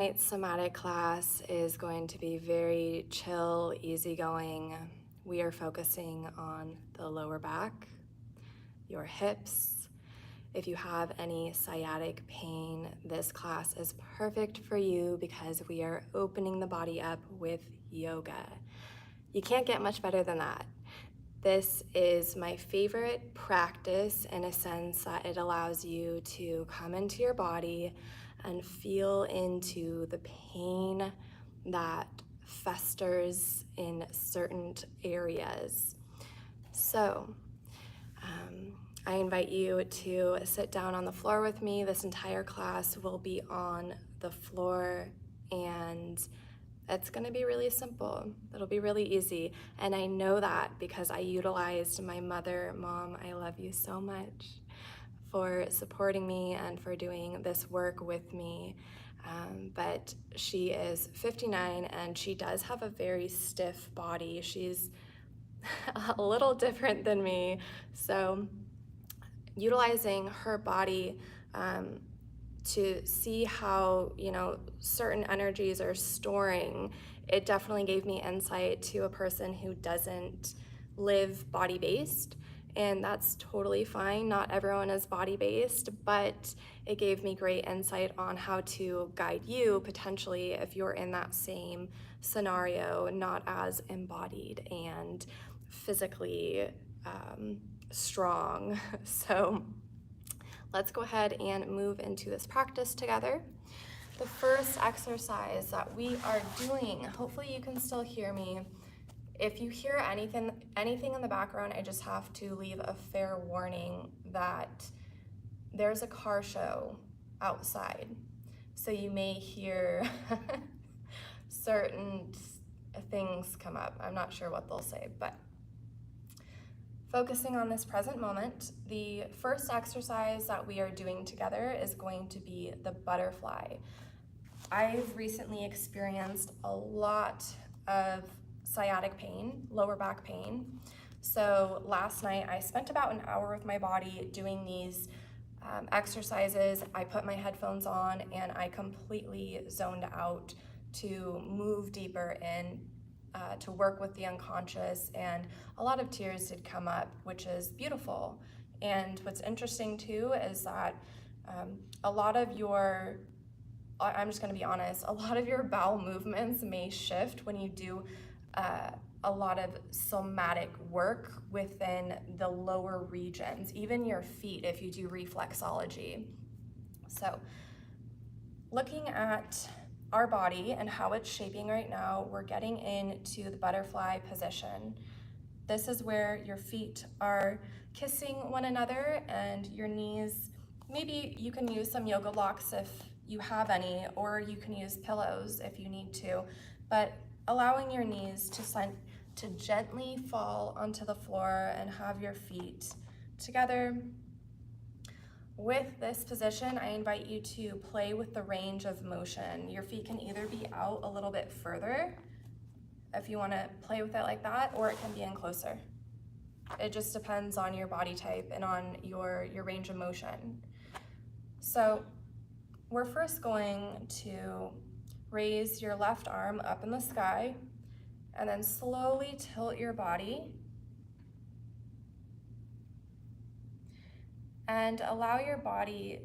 Tonight's somatic class is going to be very chill, easygoing. We are focusing on the lower back, your hips. If you have any sciatic pain, this class is perfect for you because we are opening the body up with yoga. You can't get much better than that. This is my favorite practice in a sense that it allows you to come into your body and feel into the pain that festers in certain areas. So, I invite you to sit down on the floor with me. This entire class will be on the floor, and it's gonna be really simple. It'll be really easy. And I know that because I utilized my mother. Mom, I love you so much for supporting me and for doing this work with me. But she is 59 and she does have a very stiff body. She's a little different than me. So utilizing her body to see how, certain energies are storing, it definitely gave me insight to a person who doesn't live body-based, and that's totally fine. Not everyone is body-based, but it gave me great insight on how to guide you potentially if you're in that same scenario, not as embodied and physically strong. So let's go ahead and move into this practice together. The first exercise that we are doing, hopefully you can still hear me. If you hear anything in the background, I just have to leave a fair warning that there's a car show outside. So you may hear certain things come up. I'm not sure what they'll say, but focusing on this present moment, the first exercise that we are doing together is going to be the butterfly. I've recently experienced a lot of sciatic pain, lower back pain. So last night I spent about an hour with my body doing these exercises. I put my headphones on and I completely zoned out to move deeper in, to work with the unconscious, and a lot of tears did come up, which is beautiful. And what's interesting too is that a lot of your, I'm just gonna be honest, a lot of your bowel movements may shift when you do a lot of somatic work within the lower regions, even your feet if you do reflexology. So looking at our body and how it's shaping right now, we're getting into the butterfly position. This is where your feet are kissing one another and your knees, maybe you can use some yoga blocks if you have any, or you can use pillows if you need to, but allowing your knees to gently fall onto the floor and have your feet together. With this position, I invite you to play with the range of motion. Your feet can either be out a little bit further, if you want to play with it like that, or it can be in closer. It just depends on your body type and on your range of motion. So we're first going to raise your left arm up in the sky and then slowly tilt your body and allow your body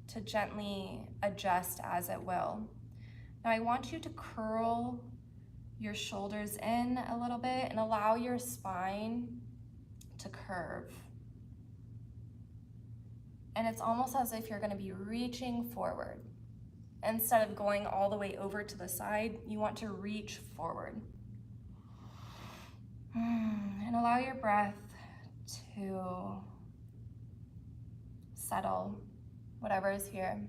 to gently adjust as it will. Now I want you to curl your shoulders in a little bit and allow your spine to curve. And it's almost as if you're going to be reaching forward. Instead of going all the way over to the side, you want to reach forward. And allow your breath to settle whatever is here.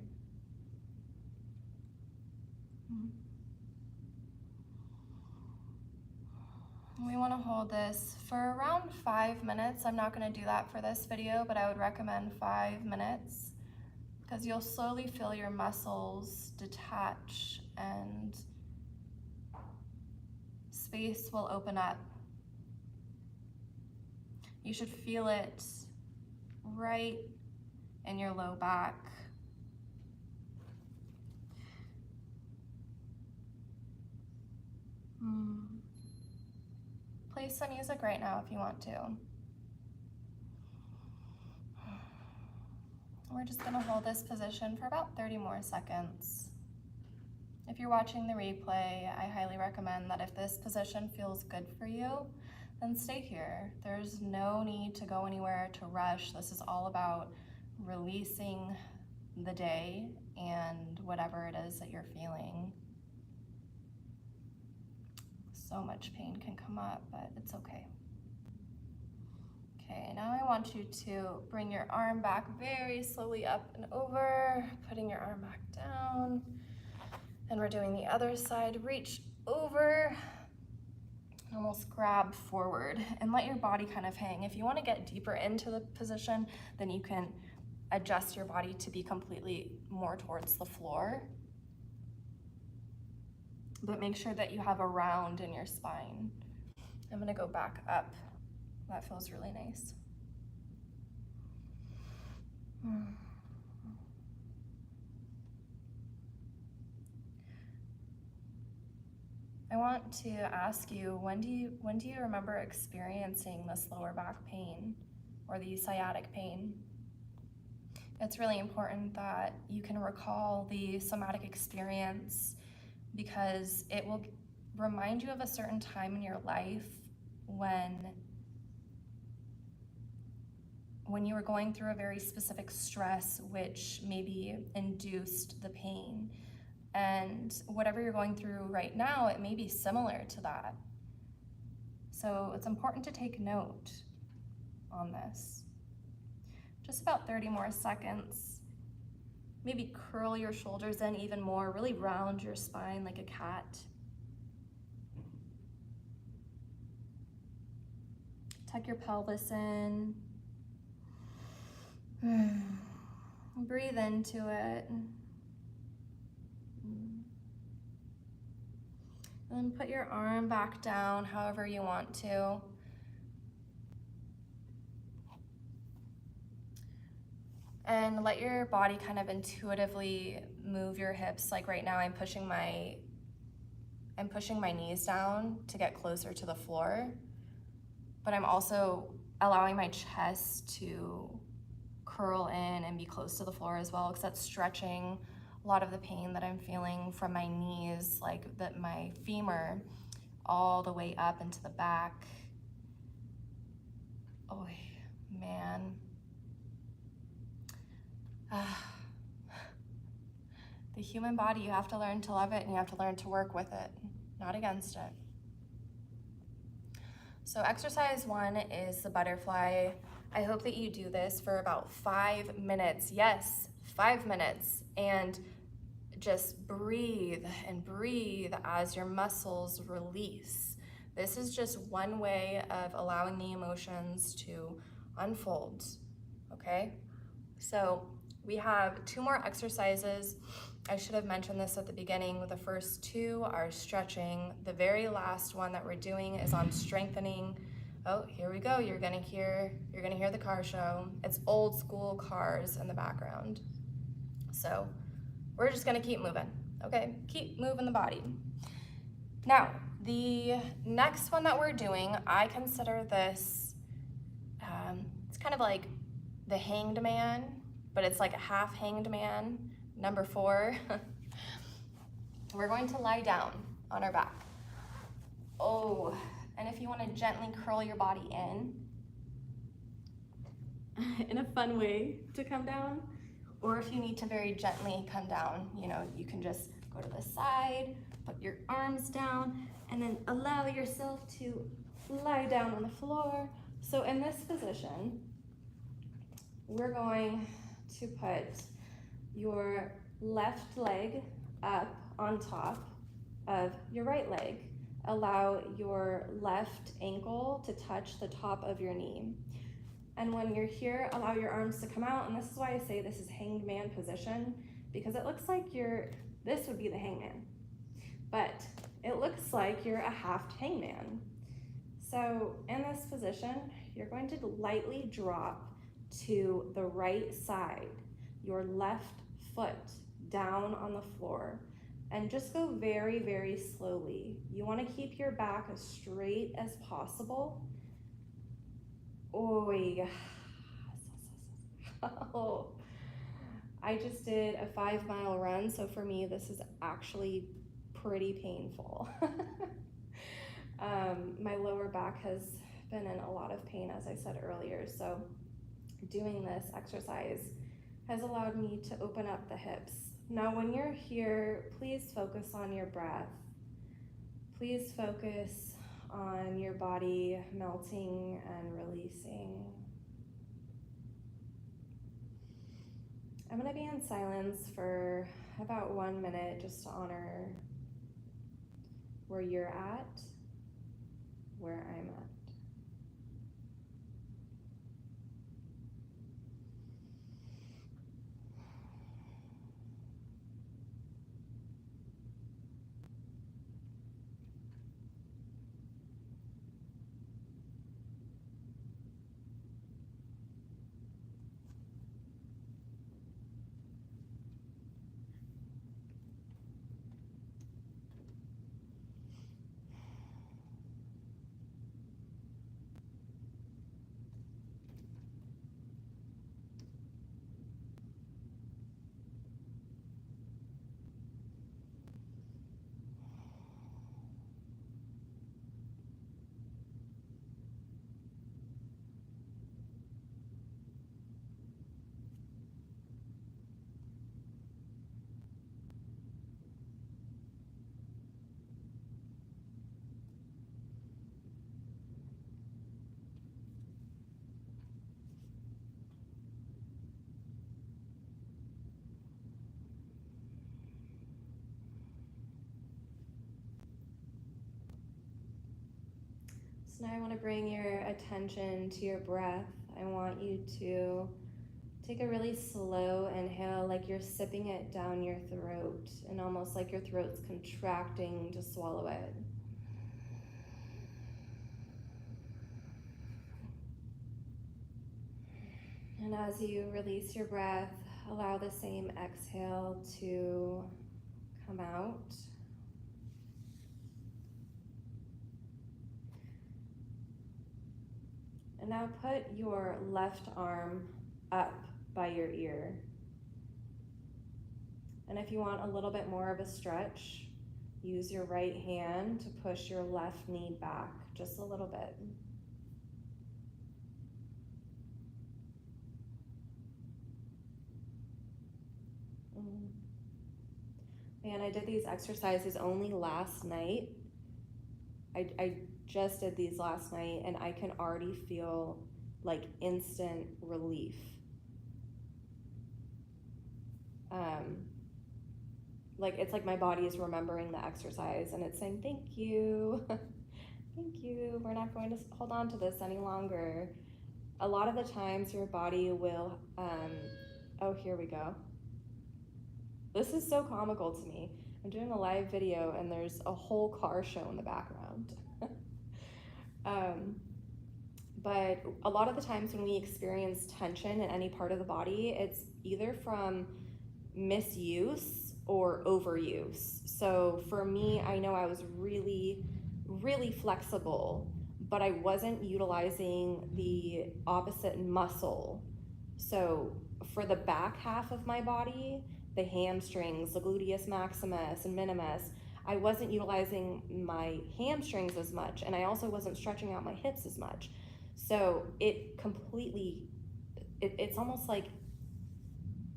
We want to hold this for around 5 minutes. I'm not going to do that for this video, but I would recommend 5 minutes because you'll slowly feel your muscles detach and space will open up. You should feel it right in your low back. play some music right now if you want to. We're just gonna hold this position for about 30 more seconds. If you're watching the replay, I highly recommend that if this position feels good for you, then stay here. There's no need to go anywhere, to rush. This is all about releasing the day and whatever it is that you're feeling. So much pain can come up, but it's okay. Okay, now I want you to bring your arm back very slowly up and over, putting your arm back down. And we're doing the other side. Reach over, almost grab forward, and let your body kind of hang. If you want to get deeper into the position, then you can adjust your body to be completely more towards the floor. But make sure that you have a round in your spine. I'm gonna go back up. That feels really nice. I want to ask you, when do you remember experiencing this lower back pain or the sciatic pain? It's really important that you can recall the somatic experience, because it will remind you of a certain time in your life when you were going through a very specific stress which maybe induced the pain. And whatever you're going through right now, it may be similar to that. So it's important to take note on this. Just about 30 more seconds. Maybe curl your shoulders in even more, really round your spine like a cat. Tuck your pelvis in. Breathe into it. And then put your arm back down however you want to. And let your body kind of intuitively move your hips. Like right now I'm pushing my knees down to get closer to the floor, but I'm also allowing my chest to curl in and be close to the floor as well, because that's stretching a lot of the pain that I'm feeling from my knees, like my femur, all the way up into the back. Oh, man. The human body, you have to learn to love it and you have to learn to work with it, not against it. So exercise 1 is the butterfly. I hope that you do this for about 5 minutes. Yes, 5 minutes. And just breathe and breathe as your muscles release. This is just one way of allowing the emotions to unfold, okay? So we have 2 more exercises. I should have mentioned this at the beginning. The first 2 are stretching. The very last one that we're doing is on strengthening. Oh, here we go. You're gonna hear the car show. It's old school cars in the background. So we're just gonna keep moving, okay? Keep moving the body. Now, the next one that we're doing, I consider this, it's kind of like the hanged man, but it's like a half hanged man, number 4. We're going to lie down on our back. Oh, and if you wanna gently curl your body in a fun way to come down, or if you need to very gently come down, you can just go to the side, put your arms down, and then allow yourself to lie down on the floor. So in this position, we're going to put your left leg up on top of your right leg. Allow your left ankle to touch the top of your knee. And when you're here, allow your arms to come out. And this is why I say this is hanged man position, because it looks like this would be the hangman, but it looks like you're a half hangman. So in this position, you're going to lightly drop to the right side, your left foot down on the floor, And just go very, very slowly. You want to keep your back as straight as possible. Oi. Oh. I just did a 5-mile run, so for me, this is actually pretty painful. My lower back has been in a lot of pain, as I said earlier, so doing this exercise has allowed me to open up the hips. Now, when you're here, please focus on your breath. Please focus on your body melting and releasing. I'm going to be in silence for about 1 minute just to honor where you're at, where I'm at. So now I want to bring your attention to your breath. I want you to take a really slow inhale, like you're sipping it down your throat, and almost like your throat's contracting to swallow it. And as you release your breath, allow the same exhale to come out. And now put your left arm up by your ear. And if you want a little bit more of a stretch, use your right hand to push your left knee back just a little bit. Man, I did these exercises only last night. I just did these last night, and I can already feel like instant relief. Like it's like my body is remembering the exercise and it's saying, thank you, thank you, we're not going to hold on to this any longer. A lot of the times your body will, oh, here we go. This is so comical to me. I'm doing a live video and there's a whole car show in the background. But a lot of the times when we experience tension in any part of the body, it's either from misuse or overuse. So for me, I know I was really, really flexible, but I wasn't utilizing the opposite muscle. So for the back half of my body, the hamstrings, the gluteus maximus and minimus, I wasn't utilizing my hamstrings as much, and I also wasn't stretching out my hips as much. So it completely, it's almost like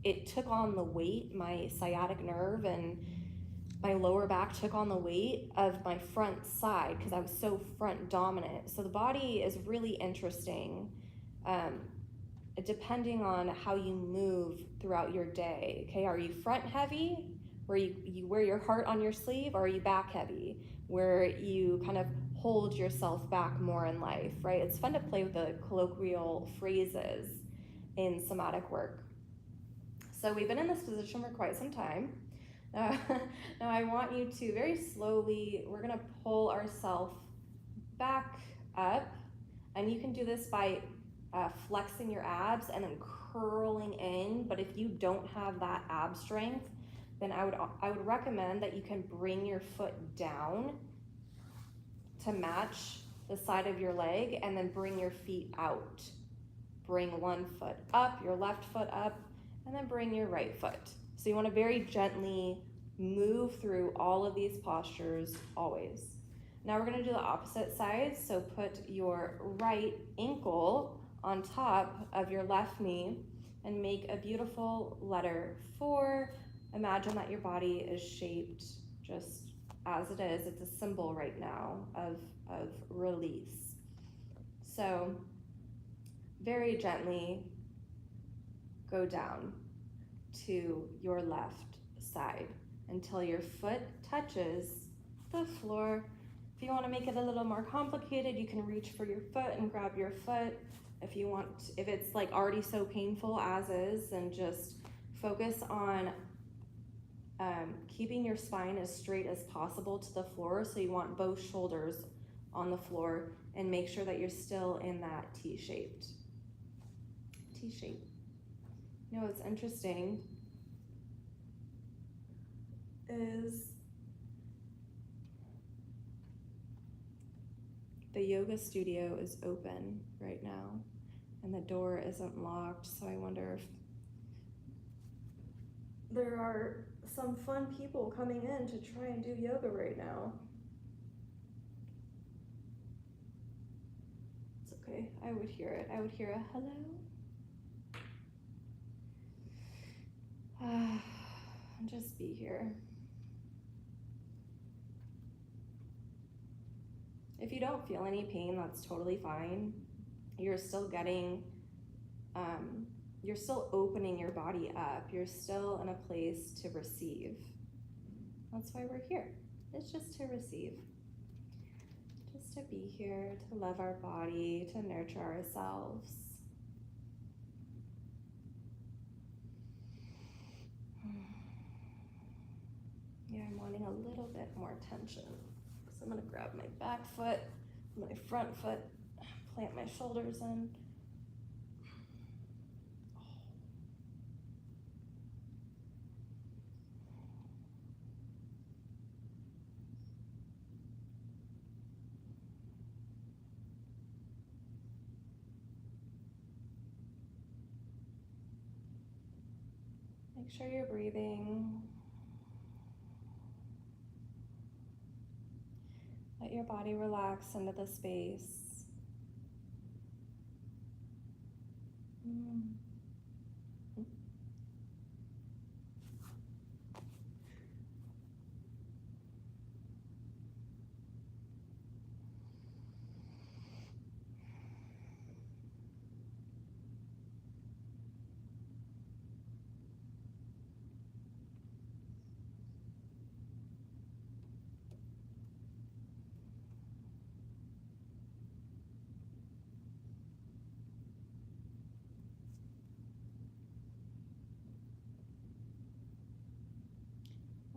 it took on the weight, my sciatic nerve and my lower back took on the weight of my front side because I was so front dominant. So the body is really interesting, depending on how you move throughout your day. Okay, are you front heavy, where you wear your heart on your sleeve, or are you back heavy, where you kind of hold yourself back more in life, right? It's fun to play with the colloquial phrases in somatic work. So we've been in this position for quite some time. Now I want you to very slowly, we're gonna pull ourselves back up, and you can do this by flexing your abs and then curling in, but if you don't have that ab strength, then I would recommend that you can bring your foot down to match the side of your leg, and then bring your feet out. Bring one foot up, your left foot up, and then bring your right foot. So you want to very gently move through all of these postures always. Now we're going to do the opposite side. So put your right ankle on top of your left knee and make a beautiful letter 4. Imagine that your body is shaped just as it is. It's a symbol right now of release. So very gently go down to your left side until your foot touches the floor. If you want to make it a little more complicated, you can reach for your foot and grab your foot. If you want, if it's like already so painful as is, then just focus on keeping your spine as straight as possible to the floor. So you want both shoulders on the floor, and make sure that you're still in that T-shape. You know what's interesting is the yoga studio is open right now and the door isn't locked, so I wonder if there are some fun people coming in to try and do yoga right now. It's okay, I would hear it. I would hear a hello. Just be here. If you don't feel any pain, that's totally fine. You're still getting, you're still opening your body up. You're still in a place to receive. That's why we're here. It's just to receive. Just to be here, to love our body, to nurture ourselves. Yeah, I'm wanting a little bit more tension. So I'm gonna grab my back foot, my front foot, plant my shoulders in. Make sure you're breathing. Let your body relax into the space.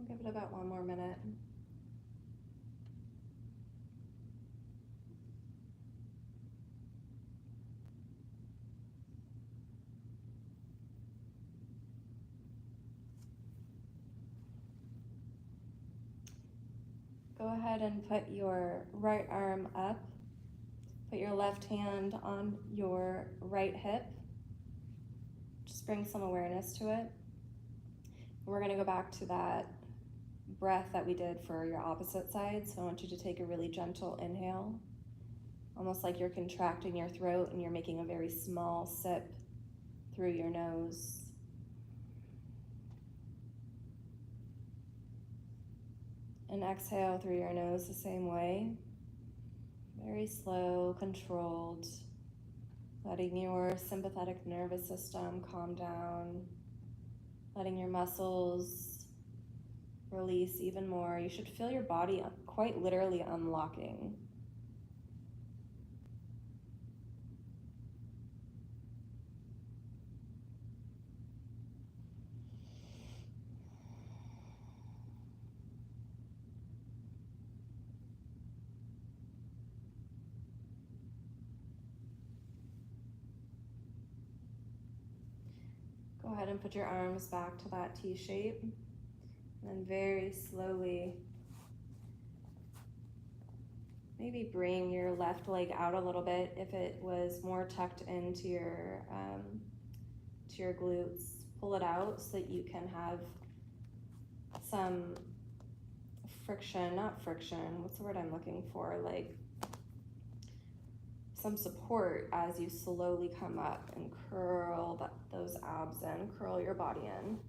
I'll give it about 1 more minute. Go ahead and put your right arm up. Put your left hand on your right hip. Just bring some awareness to it. We're gonna go back to that breath that we did for your opposite side. So I want you to take a really gentle inhale, almost like you're contracting your throat and you're making a very small sip through your nose. And exhale through your nose the same way. Very slow, controlled, letting your sympathetic nervous system calm down, letting your muscles release even more. You should feel your body quite literally unlocking. Go ahead and put your arms back to that T shape. very slowly. Maybe bring your left leg out a little bit if it was more tucked into your glutes. Pull it out so that you can have some friction, not friction, what's the word I'm looking for? Like some support as you slowly come up and curl those abs in, curl your body in.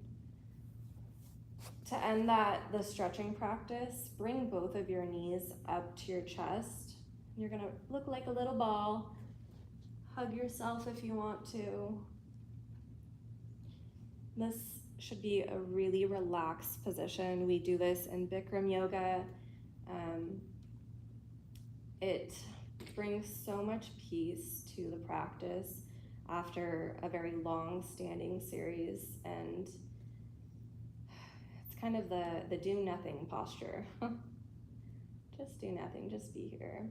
To end the stretching practice, bring both of your knees up to your chest. You're gonna look like a little ball. Hug yourself if you want to. This should be a really relaxed position. We do this in Bikram yoga. It brings so much peace to the practice after a very long standing series, and it's kind of the do nothing posture. Just do nothing, just be here.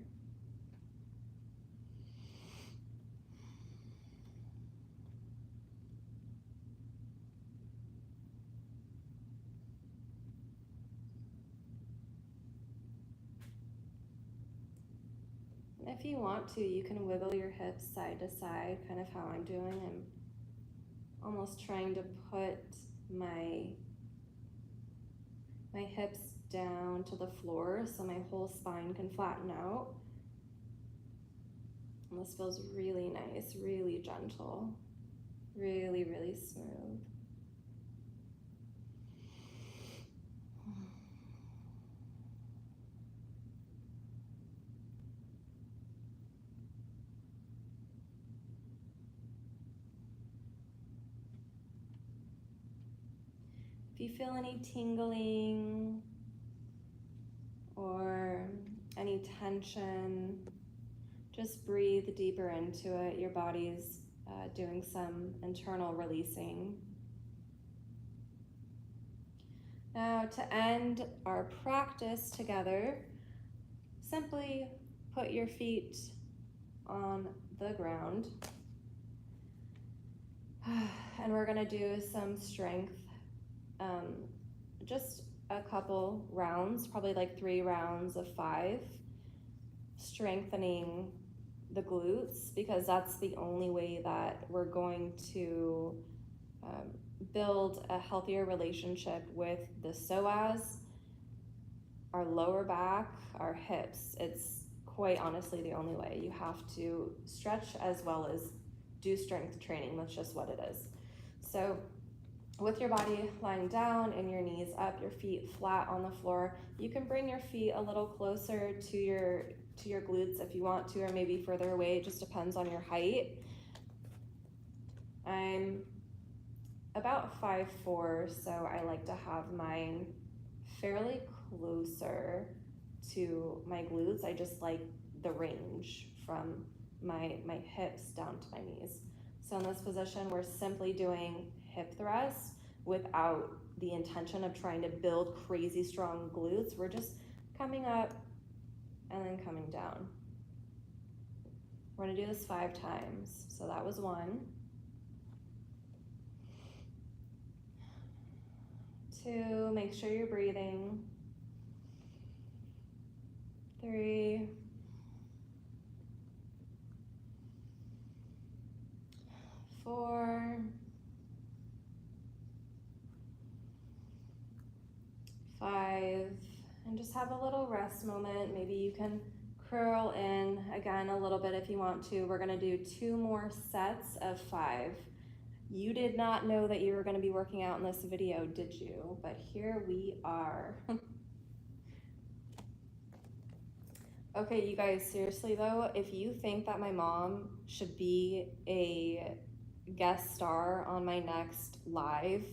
If you want to, you can wiggle your hips side to side, kind of how I'm doing. I'm almost trying to put my hips down to the floor so my whole spine can flatten out. And this feels really nice, really gentle, really, really smooth. If you feel any tingling or any tension, just breathe deeper into it. Your body's doing some internal releasing. Now, to end our practice together, simply put your feet on the ground. And we're gonna do some strength. Just a couple rounds, probably like 3 rounds of 5, strengthening the glutes, because that's the only way that we're going to build a healthier relationship with the psoas, our lower back, our hips. It's quite honestly the only way. You have to stretch as well as do strength training. That's just what it is. So with your body lying down and your knees up, your feet flat on the floor, you can bring your feet a little closer to your glutes if you want to, or maybe further away. It just depends on your height. I'm about 5'4", so I like to have mine fairly closer to my glutes. I just like the range from my hips down to my knees. So in this position, we're simply doing hip thrusts without the intention of trying to build crazy strong glutes. We're just coming up and then coming down. We're gonna do this 5 times. So that was 1. 2, make sure you're breathing. 3. 4. 5, and just have a little rest moment. Maybe you can curl in again a little bit if you want to. We're gonna do 2 more sets of 5. You did not know that you were gonna be working out in this video, did you? But here we are. Okay, you guys, seriously though, if you think that my mom should be a guest star on my next live,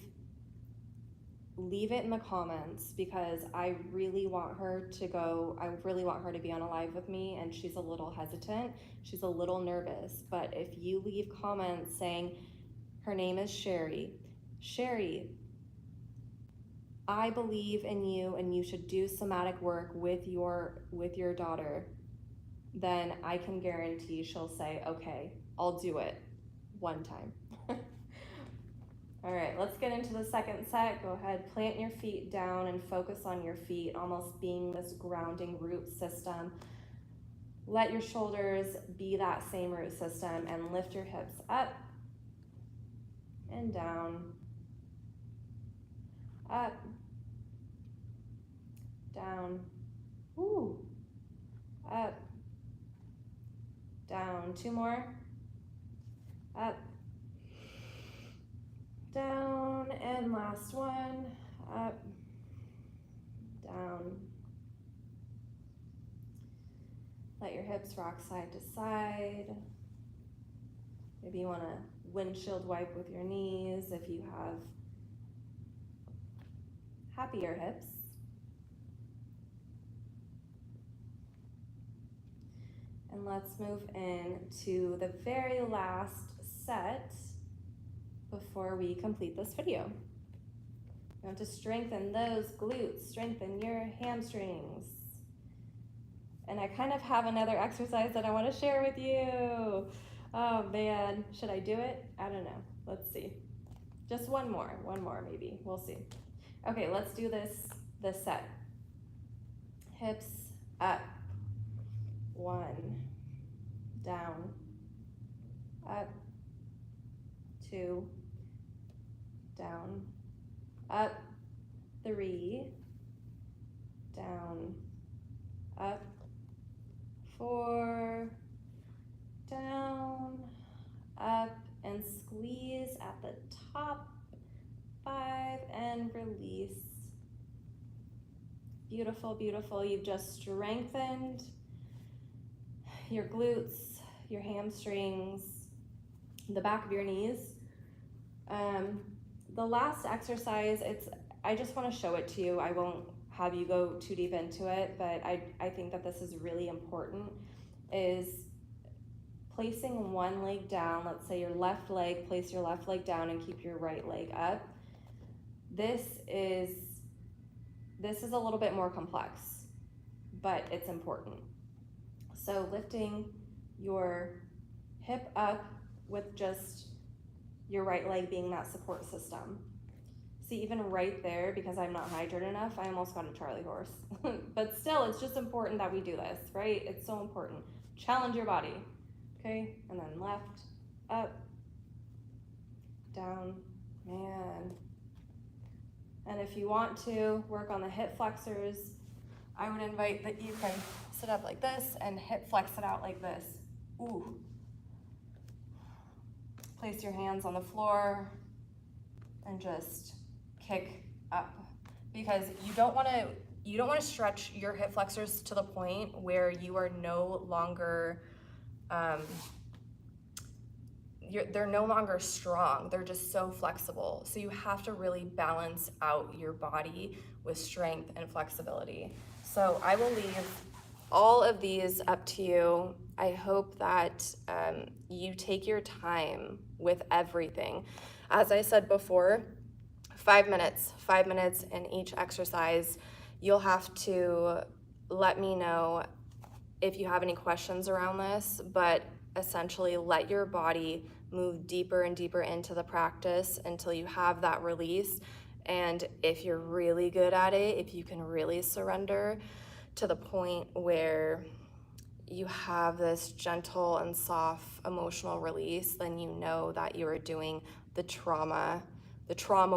leave it in the comments, because I really want her to go. I really want her to be on a live with me, and she's a little hesitant. She's a little nervous. But if you leave comments saying her name is Sherry, I believe in you and you should do somatic work with your daughter, then I can guarantee she'll say, okay, I'll do it one time. All right, let's get into the second set. Go ahead, plant your feet down and focus on your feet, almost being this grounding root system. Let your shoulders be that same root system and lift your hips up and down, up, down, woo, up, down. 2 more, up, down, and last one, up, down. Let your hips rock side to side. Maybe you want to windshield wipe with your knees if you have happier hips. And let's move into the very last set before we complete this video. You want to strengthen those glutes, strengthen your hamstrings. And I kind of have another exercise that I want to share with you. Oh man, should I do it? I don't know. Let's see. Just one more maybe. We'll see. Okay, let's do this set. Hips up. 1, down, up, 2, down, up, 3, down, up, 4, down, up, and squeeze at the top, 5, and release. Beautiful, beautiful. You've just strengthened your glutes, your hamstrings, the back of your knees. The last exercise, I just want to show it to you. I won't have you go too deep into it, but I think that this is really important, is placing one leg down. Let's say your left leg, place your left leg down and keep your right leg up. This is a little bit more complex, but it's important. So lifting your hip up with just your right leg being that support system. See, even right there, because I'm not hydrated enough, I almost got a Charlie horse. But still, it's just important that we do this, right? It's so important. Challenge your body, okay? And then left, up, down, man. And if you want to work on the hip flexors, I would invite that you can sit up like this and hip flex it out like this. Ooh. Place your hands on the floor and just kick up, because you don't want to stretch your hip flexors to the point where you are no longer they're no longer strong. They're just so flexible. So you have to really balance out your body with strength and flexibility. So I will leave all of these up to you. I hope that you take your time with everything. As I said before, 5 minutes in each exercise. You'll have to let me know if you have any questions around this, but essentially let your body move deeper and deeper into the practice until you have that release. And if you're really good at it, if you can really surrender to the point where you have this gentle and soft emotional release, then you know that you are doing the trauma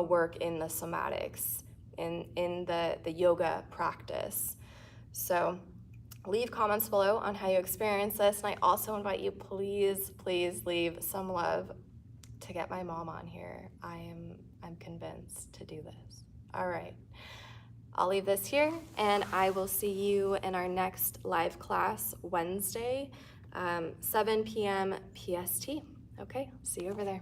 work in the somatics, in the yoga practice. So leave comments below on how you experience this, and I also invite you, please leave some love to get my mom on here. I'm convinced to do this. All right, I'll leave this here, and I will see you in our next live class Wednesday, 7 p.m. PST. Okay, see you over there.